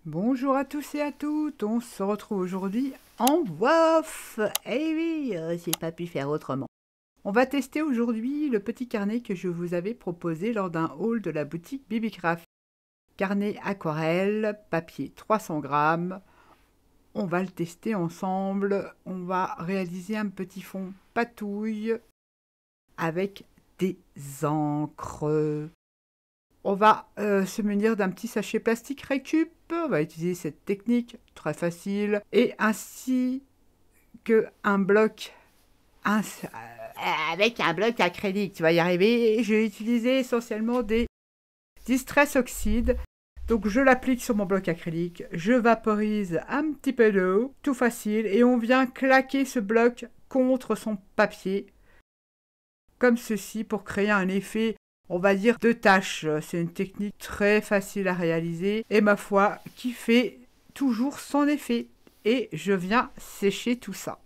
Bonjour à tous et à toutes, on se retrouve aujourd'hui en voix off. Eh oui, j'ai pas pu faire autrement. On va tester aujourd'hui le petit carnet que je vous avais proposé lors d'un haul de la boutique Bibicraft. Carnet aquarelle, papier 300 grammes. On va le tester ensemble. On va réaliser un petit fond patouille avec des encres. On va se munir d'un petit sachet plastique récup. On va utiliser cette technique très facile. Et ainsi qu'un bloc. Avec un bloc acrylique, tu vas y arriver. Je vais utiliser essentiellement des Distress Oxide. Donc je l'applique sur mon bloc acrylique. Je vaporise un petit peu d'eau. Tout facile. Et on vient claquer ce bloc contre son papier. Comme ceci pour créer un effet, on va dire, de tache. C'est une technique très facile à réaliser et ma foi qui fait toujours son effet. Et je viens sécher tout ça.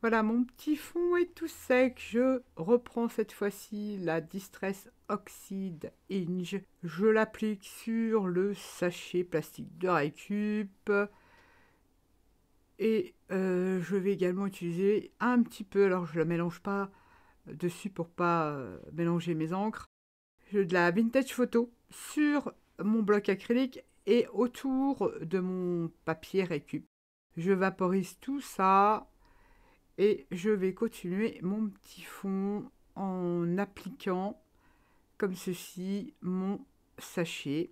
Voilà, mon petit fond est tout sec. Je reprends cette fois-ci la Distress Oxide Inge. Je l'applique sur le sachet plastique de récup. Et je vais également utiliser un petit peu, alors je ne la mélange pas dessus pour pas mélanger mes encres, de la Vintage Photo sur mon bloc acrylique et autour de mon papier récup. Je vaporise tout ça. Et je vais continuer mon petit fond en appliquant, comme ceci, mon sachet.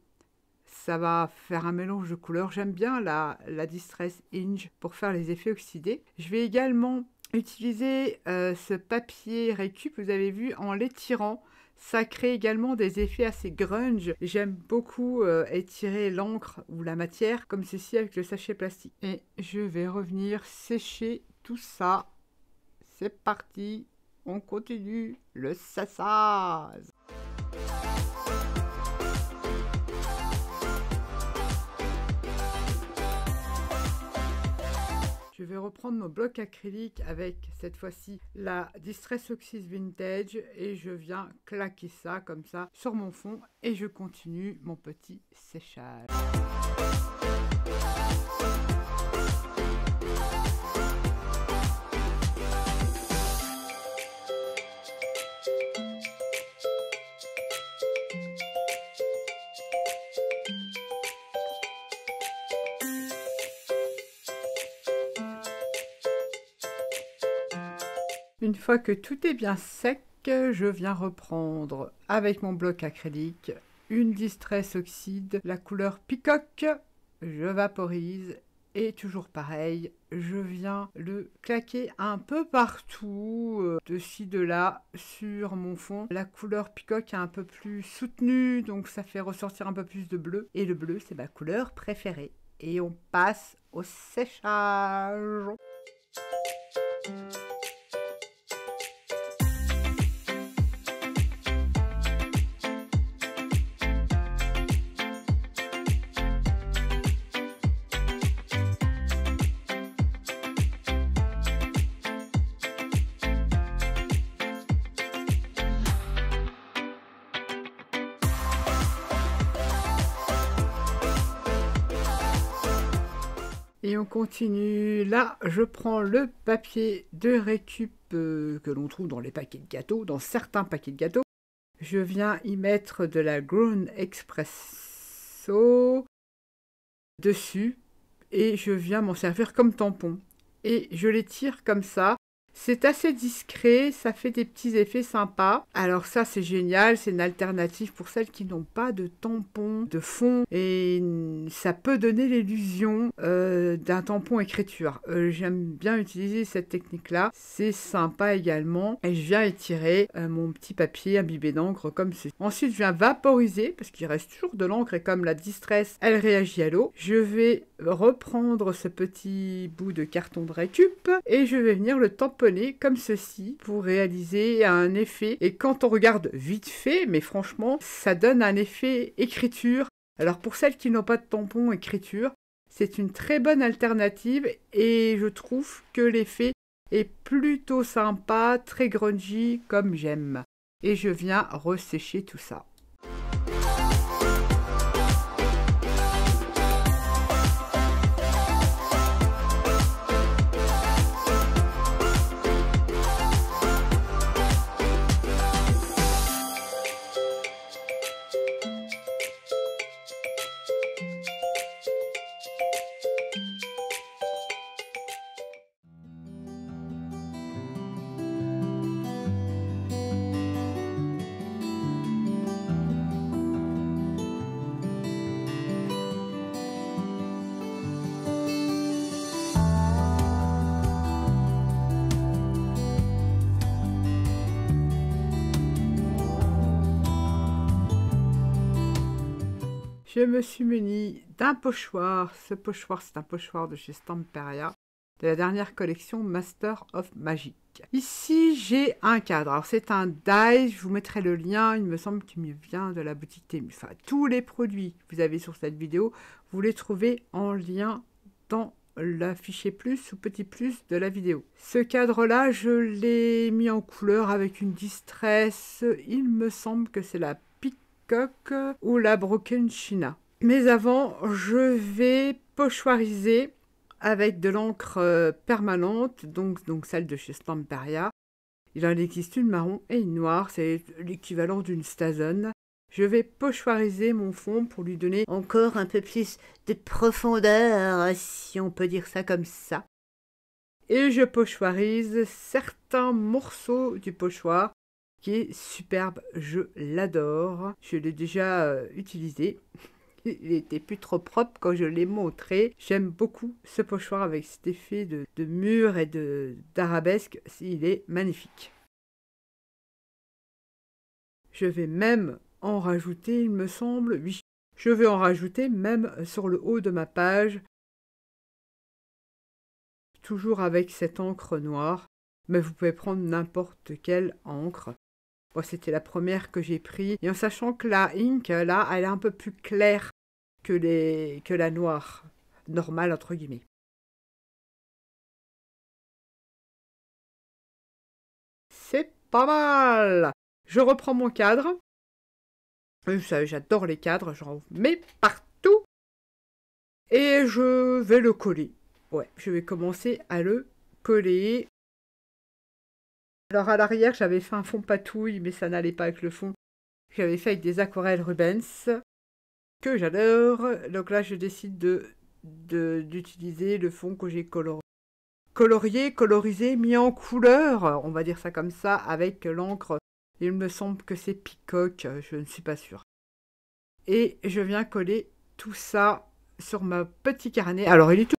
Ça va faire un mélange de couleurs. J'aime bien la Distress Inge pour faire les effets oxydés. Je vais également utiliser ce papier récup, vous avez vu, en l'étirant. Ça crée également des effets assez grunge. J'aime beaucoup étirer l'encre ou la matière, comme ceci avec le sachet plastique. Et je vais revenir sécher tout ça. C'est parti, on continue le sassage. Je vais reprendre mon bloc acrylique avec cette fois-ci la Distress Oxide Vintage et je viens claquer ça comme ça sur mon fond et je continue mon petit séchage. Une fois que tout est bien sec, je viens reprendre avec mon bloc acrylique une Distress Oxide, la couleur Peacock. Je vaporise et toujours pareil, je viens le claquer un peu partout, de ci, de là, sur mon fond. La couleur Peacock est un peu plus soutenue, donc ça fait ressortir un peu plus de bleu. Et le bleu, c'est ma couleur préférée. Et on passe au séchage. Et on continue. Là, je prends le papier de récup que l'on trouve dans les paquets de gâteaux, dans certains paquets de gâteaux. Je viens y mettre de la Ground Espresso dessus et je viens m'en servir comme tampon. Et je l'étire comme ça. C'est assez discret, ça fait des petits effets sympas. Alors ça c'est génial, c'est une alternative pour celles qui n'ont pas de tampon de fond et ça peut donner l'illusion d'un tampon écriture. J'aime bien utiliser cette technique-là, c'est sympa également. Et je viens étirer mon petit papier imbibé d'encre comme ceci. Ensuite je viens vaporiser parce qu'il reste toujours de l'encre et comme la Distress elle réagit à l'eau, je vais reprendre ce petit bout de carton de récup et je vais venir le tamponner comme ceci pour réaliser un effet. Et quand on regarde vite fait, mais franchement, ça donne un effet écriture. Alors pour celles qui n'ont pas de tampon écriture, c'est une très bonne alternative et je trouve que l'effet est plutôt sympa, très grungy comme j'aime. Et je viens ressécher tout ça. Je me suis munie d'un pochoir. Ce pochoir, c'est un pochoir de chez Stamperia, de la dernière collection Master of Magic. Ici, j'ai un cadre. Alors, c'est un die, je vous mettrai le lien. Il me semble qu'il me vient de la boutique Temu. Enfin, tous les produits que vous avez sur cette vidéo, vous les trouvez en lien dans l'affiché plus ou petit plus de la vidéo. Ce cadre-là, je l'ai mis en couleur avec une Distress. Il me semble que c'est la ou la Broken China. Mais avant, je vais pochoiriser avec de l'encre permanente, donc celle de chez Stamperia. Il en existe une marron et une noire, c'est l'équivalent d'une Stazone. Je vais pochoiriser mon fond pour lui donner encore un peu plus de profondeur, si on peut dire ça comme ça. Et je pochoirise certains morceaux du pochoir qui est superbe, je l'adore. Je l'ai déjà utilisé. Il était plus trop propre quand je l'ai montré. J'aime beaucoup ce pochoir avec cet effet de mur et d'arabesque. Il est magnifique. Je vais même en rajouter, il me semble. Oui, je vais en rajouter même sur le haut de ma page. Toujours avec cette encre noire. Mais vous pouvez prendre n'importe quelle encre. Bon, c'était la première que j'ai prise. Et en sachant que la ink, là, elle est un peu plus claire que la noire. Normale, entre guillemets. C'est pas mal. Je reprends mon cadre. Vous savez, j'adore les cadres. J'en mets partout. Et je vais le coller. Ouais, je vais commencer à le coller. Alors à l'arrière, j'avais fait un fond patouille, mais ça n'allait pas avec le fond. J'avais fait avec des aquarelles Rubens, que j'adore. Donc là, je décide d'utiliser le fond que j'ai colorisé, mis en couleur, on va dire ça comme ça, avec l'encre. Il me semble que c'est Peacock, je ne suis pas sûre. Et je viens coller tout ça sur ma petit carnet. Alors, il est tout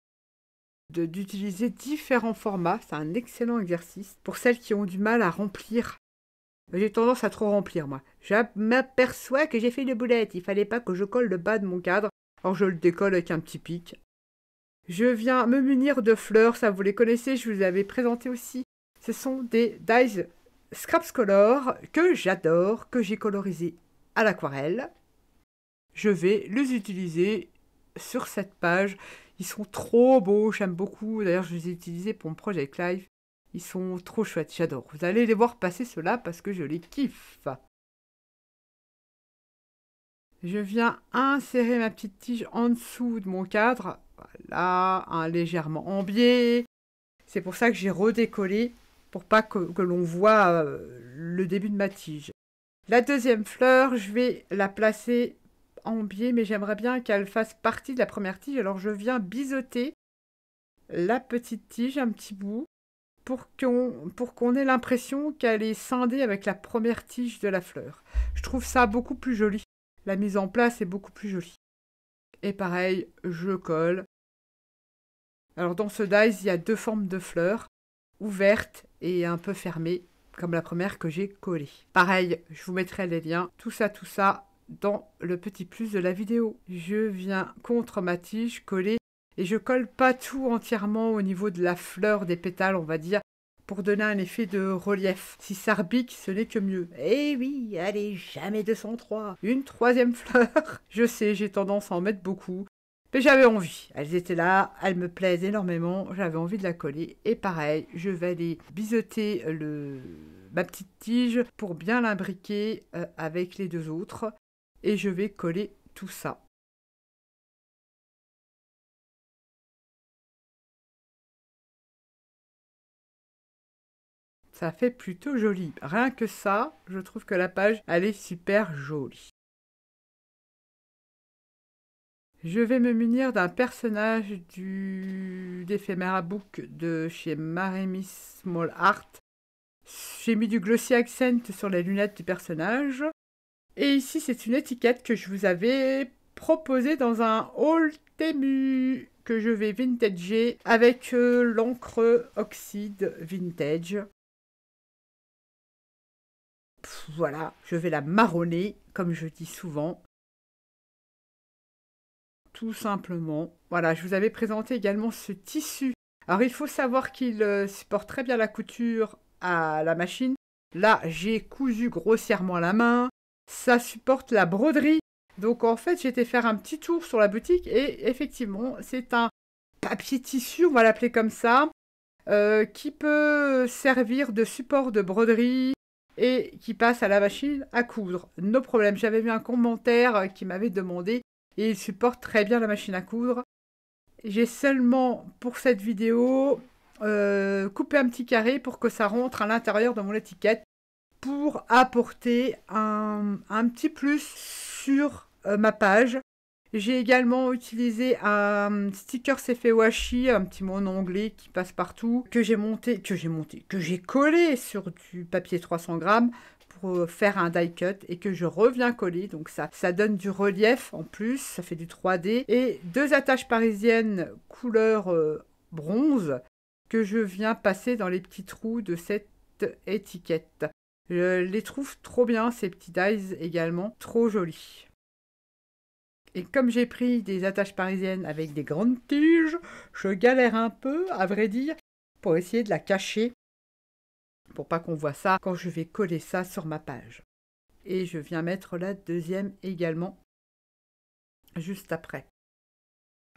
d'utiliser différents formats. C'est un excellent exercice pour celles qui ont du mal à remplir. J'ai tendance à trop remplir, moi. Je m'aperçois que j'ai fait une boulette. Il fallait pas que je colle le bas de mon cadre. Alors je le décolle avec un petit pic. Je viens me munir de fleurs. Ça, vous les connaissez, je vous les avais présenté aussi. Ce sont des dies Scraps Color que j'adore, que j'ai colorisé à l'aquarelle. Je vais les utiliser sur cette page. Ils sont trop beaux, j'aime beaucoup. D'ailleurs, je les ai utilisés pour mon Project Live. Ils sont trop chouettes, j'adore. Vous allez les voir passer ceux-là parce que je les kiffe. Je viens insérer ma petite tige en dessous de mon cadre. Voilà, légèrement en biais. C'est pour ça que j'ai redécollé, pour pas que l'on voit le début de ma tige. La deuxième fleur, je vais la placer en biais, mais j'aimerais bien qu'elle fasse partie de la première tige. Alors je viens biseauter la petite tige, un petit bout, pour qu'on ait l'impression qu'elle est scindée avec la première tige de la fleur. Je trouve ça beaucoup plus joli. La mise en place est beaucoup plus jolie. Et pareil, je colle. Alors dans ce dies, il y a 2 formes de fleurs, ouvertes et un peu fermées, comme la première que j'ai collée. Pareil, je vous mettrai les liens, tout ça, dans le petit plus de la vidéo. Je viens contre ma tige coller et je colle pas tout entièrement au niveau de la fleur, des pétales, on va dire, pour donner un effet de relief. Si ça rebique, ce n'est que mieux. Eh oui, allez, jamais 203. Une 3e fleur. Je sais, j'ai tendance à en mettre beaucoup. Mais j'avais envie. Elles étaient là, elles me plaisent énormément. J'avais envie de la coller. Et pareil, je vais aller biseauter ma petite tige pour bien l'imbriquer avec les 2 autres. Et je vais coller tout ça. Ça fait plutôt joli. Rien que ça, je trouve que la page, elle est super jolie. Je vais me munir d'un personnage d'Ephemera Book de chez Maremy Small Art. J'ai mis du glossy accent sur les lunettes du personnage. Et ici, c'est une étiquette que je vous avais proposée dans un haul Temu que je vais vintager avec l'encre oxyde vintage. Voilà, je vais la marronner, comme je dis souvent. Tout simplement. Voilà, je vous avais présenté également ce tissu. Alors, il faut savoir qu'il supporte très bien la couture à la machine. Là, j'ai cousu grossièrement à la main. Ça supporte la broderie. Donc, en fait, j'ai été faire un petit tour sur la boutique et effectivement, c'est un papier tissu, on va l'appeler comme ça, qui peut servir de support de broderie et qui passe à la machine à coudre. No problème. J'avais vu un commentaire qui m'avait demandé et il supporte très bien la machine à coudre. J'ai seulement, pour cette vidéo, coupé un petit carré pour que ça rentre à l'intérieur de mon étiquette pour apporter un petit plus sur ma page. J'ai également utilisé un sticker effet washi, un petit mot en anglais qui passe partout, que j'ai collé sur du papier 300 grammes pour faire un die cut et que je reviens coller. Donc ça donne du relief en plus, ça fait du 3D. Et 2 attaches parisiennes couleur bronze que je viens passer dans les petits trous de cette étiquette. Je les trouve trop bien, ces petits dies également, trop jolis. Et comme j'ai pris des attaches parisiennes avec des grandes tiges, je galère un peu, à vrai dire, pour essayer de la cacher, pour pas qu'on voit ça quand je vais coller ça sur ma page. Et je viens mettre la 2e également, juste après.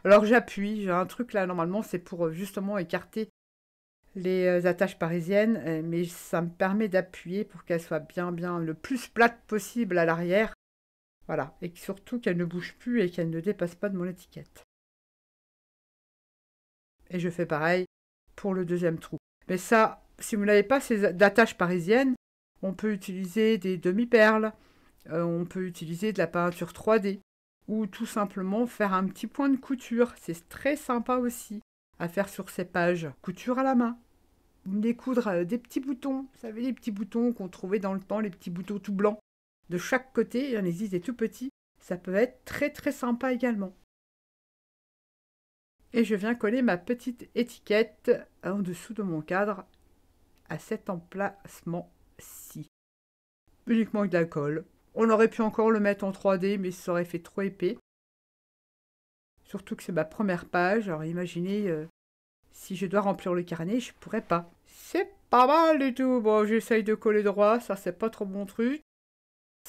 Alors j'appuie, j'ai un truc là, normalement, c'est pour justement écarter les attaches parisiennes, mais ça me permet d'appuyer pour qu'elles soient bien le plus plates possible à l'arrière. Voilà, et surtout qu'elle ne bouge plus et qu'elle ne dépasse pas de mon étiquette. Et je fais pareil pour le 2e trou. Mais ça, si vous n'avez pas ces attaches parisiennes, on peut utiliser des demi-perles, on peut utiliser de la peinture 3D, ou tout simplement faire un petit point de couture. C'est très sympa aussi à faire sur ces pages. Couture à la main. Découdre des petits boutons, vous savez, les petits boutons qu'on trouvait dans le temps, les petits boutons tout blancs. De chaque côté, il y en existe des tout petits. Ça peut être très très sympa également. Et je viens coller ma petite étiquette en dessous de mon cadre à cet emplacement-ci. Uniquement avec de l'alcool. On aurait pu encore le mettre en 3D, mais ça aurait fait trop épais. Surtout que c'est ma première page. Alors imaginez, si je dois remplir le carnet, je pourrais pas. C'est pas mal du tout. Bon, j'essaye de coller droit, ça c'est pas trop mon truc.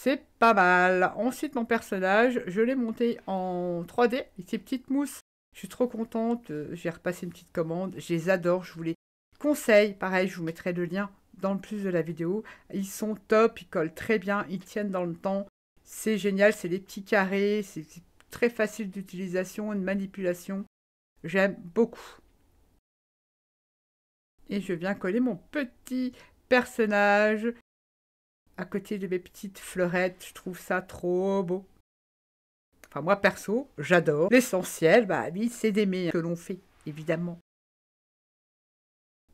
C'est pas mal. Ensuite, mon personnage, je l'ai monté en 3D, avec ces petites mousses. Je suis trop contente. J'ai repassé une petite commande. Je les adore. Je vous les conseille. Pareil, je vous mettrai le lien dans le plus de la vidéo. Ils sont top. Ils collent très bien. Ils tiennent dans le temps. C'est génial. C'est des petits carrés. C'est très facile d'utilisation et de manipulation. J'aime beaucoup. Et je viens coller mon petit personnage à côté de mes petites fleurettes. Je trouve ça trop beau. Enfin, moi, perso, j'adore. L'essentiel, bah oui, c'est d'aimer ce que l'on fait, évidemment.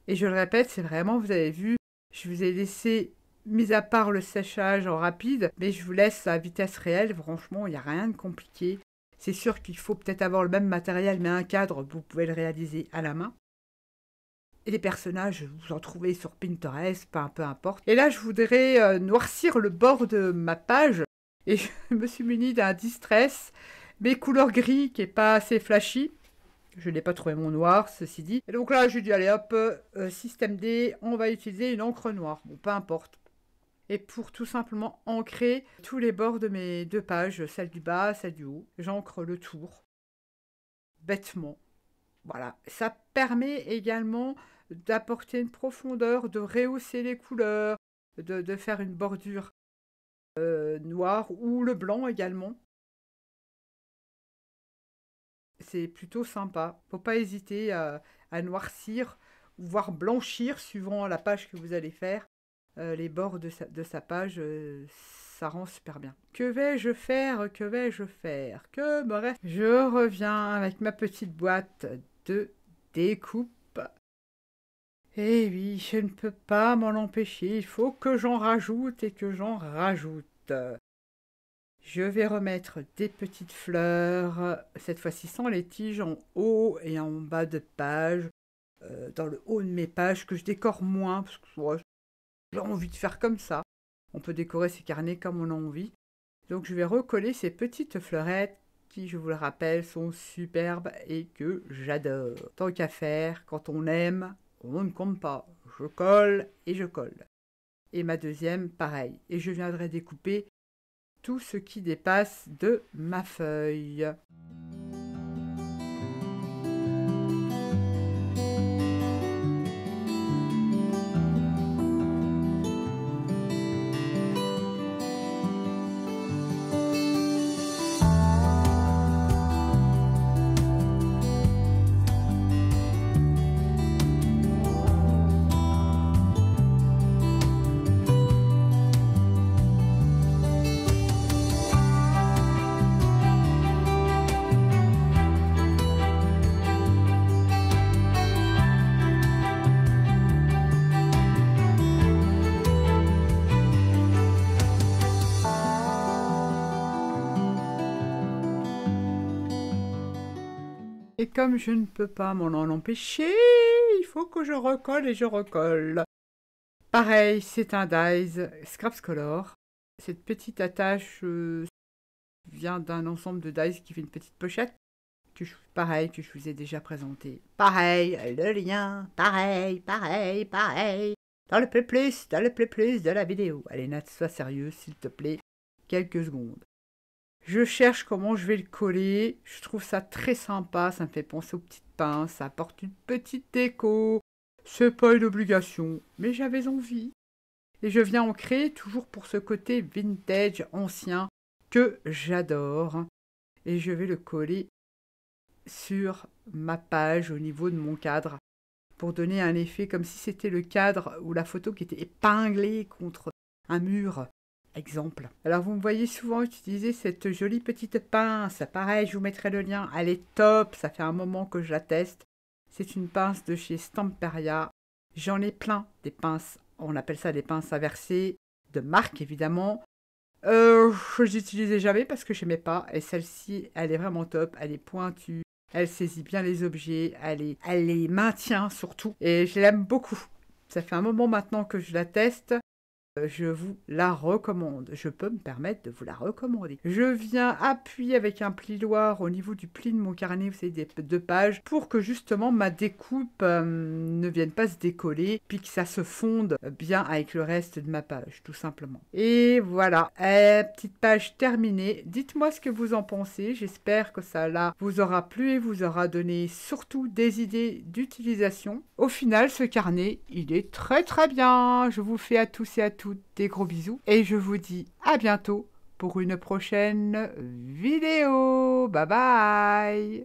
Et je le répète, c'est vraiment, vous avez vu, je vous ai laissé, mis à part le séchage en rapide, mais je vous laisse à vitesse réelle. Franchement, il n'y a rien de compliqué. C'est sûr qu'il faut peut-être avoir le même matériel, mais un cadre, vous pouvez le réaliser à la main. Et les personnages, vous en trouvez sur Pinterest, peu importe. Et là, je voudrais noircir le bord de ma page. Et je me suis munie d'un distress, mais couleur gris qui n'est pas assez flashy. Je n'ai pas trouvé mon noir, ceci dit. Et donc là, je dis, allez hop, système D, on va utiliser une encre noire. Bon, peu importe. Et pour tout simplement ancrer tous les bords de mes deux pages, celle du bas, celle du haut, j'ancre le tour. Bêtement. Voilà. Ça permet également d'apporter une profondeur, de rehausser les couleurs, de faire une bordure noire ou le blanc également. C'est plutôt sympa. Faut pas hésiter à noircir ou voire blanchir suivant la page que vous allez faire. Les bords de sa page, ça rend super bien. Que vais-je faire? Que vais-je faire? Que me reste? Je reviens avec ma petite boîte de découpe. Eh oui, je ne peux pas m'en empêcher. Il faut que j'en rajoute et que j'en rajoute. Je vais remettre des petites fleurs, cette fois-ci sans les tiges, en haut et en bas de page, dans le haut de mes pages, que je décore moins, parce que ouais, j'ai envie de faire comme ça. On peut décorer ses carnets comme on a envie. Donc je vais recoller ces petites fleurettes qui, je vous le rappelle, sont superbes et que j'adore. Tant qu'à faire, quand on aime, on ne compte pas. Je colle et je colle. Et ma deuxième, pareil. Et je viendrai découper tout ce qui dépasse de ma feuille. Et comme je ne peux pas m'en empêcher, il faut que je recolle et je recolle. Pareil, c'est un dies Scraps Color. Cette petite attache vient d'un ensemble de dies qui fait une petite pochette. Pareil, que je vous ai déjà présenté. Pareil, le lien, pareil. Dans le plus de la vidéo. Allez, Nat, sois sérieux, s'il te plaît. Quelques secondes. Je cherche comment je vais le coller. Je trouve ça très sympa. Ça me fait penser aux petites pinces. Ça apporte une petite déco. C'est pas une obligation, mais j'avais envie. Et je viens en créer toujours pour ce côté vintage ancien que j'adore. Et je vais le coller sur ma page au niveau de mon cadre pour donner un effet comme si c'était le cadre ou la photo qui était épinglée contre un mur. Exemple. Alors vous me voyez souvent utiliser cette jolie petite pince. Pareil, je vous mettrai le lien. Elle est top. Ça fait un moment que je la teste. C'est une pince de chez Stamperia. J'en ai plein des pinces. On appelle ça des pinces à verser. De marque évidemment. Je l'utilisais jamais parce que je n'aimais pas. Et celle-ci, elle est vraiment top. Elle est pointue. Elle saisit bien les objets. Elle les maintient surtout. Et je l'aime beaucoup. Ça fait un moment maintenant que je la teste. Je vous la recommande. Je peux me permettre de vous la recommander. Je viens appuyer avec un plioir au niveau du pli de mon carnet, vous savez, des deux pages, pour que justement ma découpe ne vienne pas se décoller, puis que ça se fonde bien avec le reste de ma page, tout simplement. Et voilà, petite page terminée. Dites-moi ce que vous en pensez. J'espère que ça là vous aura plu et vous aura donné surtout des idées d'utilisation. Au final, ce carnet, il est très très bien. Je vous fais à tous et à toutes des gros bisous et je vous dis à bientôt pour une prochaine vidéo. Bye bye.